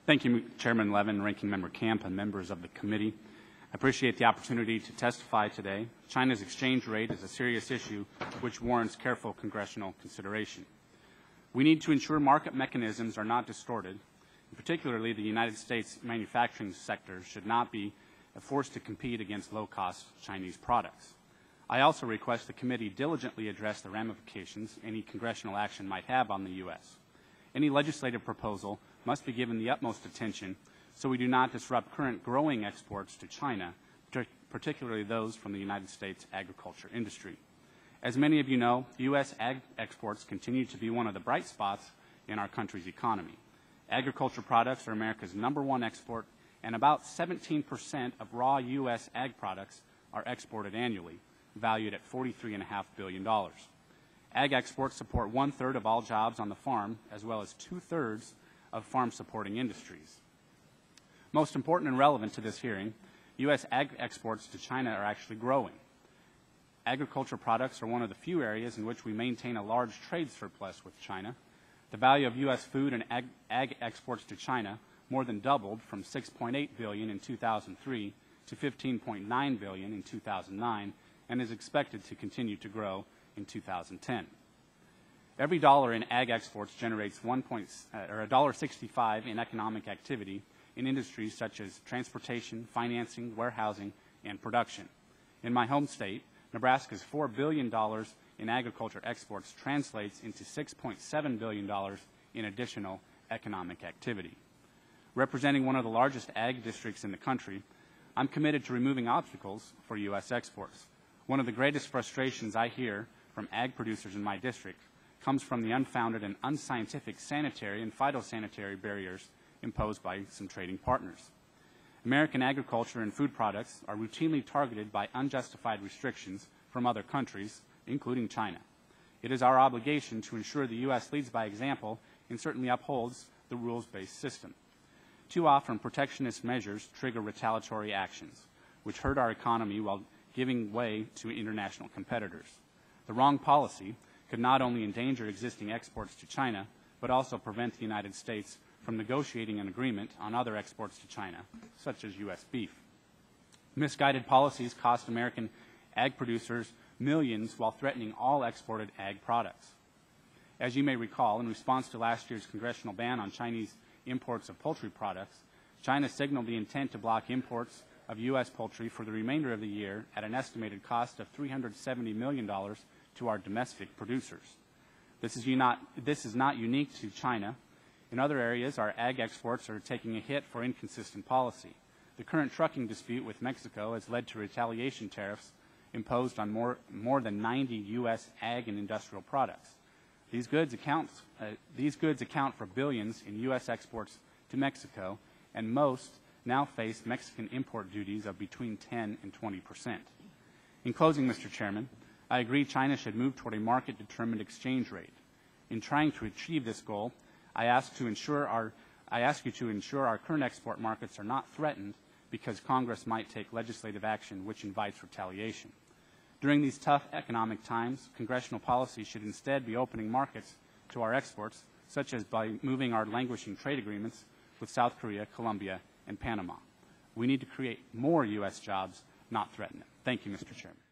Thank you, Chairman Levin, Ranking Member Camp, and members of the committee. I appreciate the opportunity to testify today. China's exchange rate is a serious issue which warrants careful congressional consideration. We need to ensure market mechanisms are not distorted. Particularly, the United States manufacturing sector should not be forced to compete against low-cost Chinese products. I also request the committee diligently address the ramifications any congressional action might have on the U.S. Any legislative proposal must be given the utmost attention so we do not disrupt current growing exports to China, particularly those from the United States agriculture industry. As many of you know, U.S. ag exports continue to be one of the bright spots in our country's economy. Agriculture products are America's #1 export, and about 17% of raw U.S. ag products are exported annually, valued at $43.5 billion. Ag exports support 1/3 of all jobs on the farm, as well as 2/3 of farm-supporting industries. Most important and relevant to this hearing, U.S. ag exports to China are actually growing. Agriculture products are one of the few areas in which we maintain a large trade surplus with China. The value of U.S. food and ag exports to China more than doubled from $6.8 billion in 2003 to $15.9 billion in 2009 and is expected to continue to grow in 2010. Every dollar in ag exports generates $1.65 in economic activity in industries such as transportation, financing, warehousing, and production. In my home state, Nebraska's $4 billion in agriculture exports translates into $6.7 billion in additional economic activity. Representing one of the largest ag districts in the country, I'm committed to removing obstacles for U.S. exports. One of the greatest frustrations I hear from ag producers in my district comes from the unfounded and unscientific sanitary and phytosanitary barriers imposed by some trading partners. American agriculture and food products are routinely targeted by unjustified restrictions from other countries, including China. It is our obligation to ensure the U.S. leads by example and certainly upholds the rules-based system. Too often, protectionist measures trigger retaliatory actions, which hurt our economy while giving way to international competitors. The wrong policy could not only endanger existing exports to China, but also prevent the United States from negotiating an agreement on other exports to China, such as U.S. beef. Misguided policies cost American ag producers millions while threatening all exported ag products. As you may recall, in response to last year's congressional ban on Chinese imports of poultry products, China signaled the intent to block imports of U.S. poultry for the remainder of the year at an estimated cost of $370 million to our domestic producers. This is not unique to China. In other areas, our ag exports are taking a hit for inconsistent policy. The current trucking dispute with Mexico has led to retaliation tariffs imposed on more than 90 U.S. ag and industrial products. These goods account for billions in U.S. exports to Mexico, and most now face Mexican import duties of between 10 and 20%. In closing, Mr. Chairman, I agree China should move toward a market-determined exchange rate. In trying to achieve this goal, I ask you to ensure our current export markets are not threatened because Congress might take legislative action which invites retaliation. During these tough economic times, congressional policy should instead be opening markets to our exports, such as by moving our languishing trade agreements with South Korea, Colombia, and Panama. We need to create more U.S. jobs, not threaten them. Thank you, Mr. Chairman.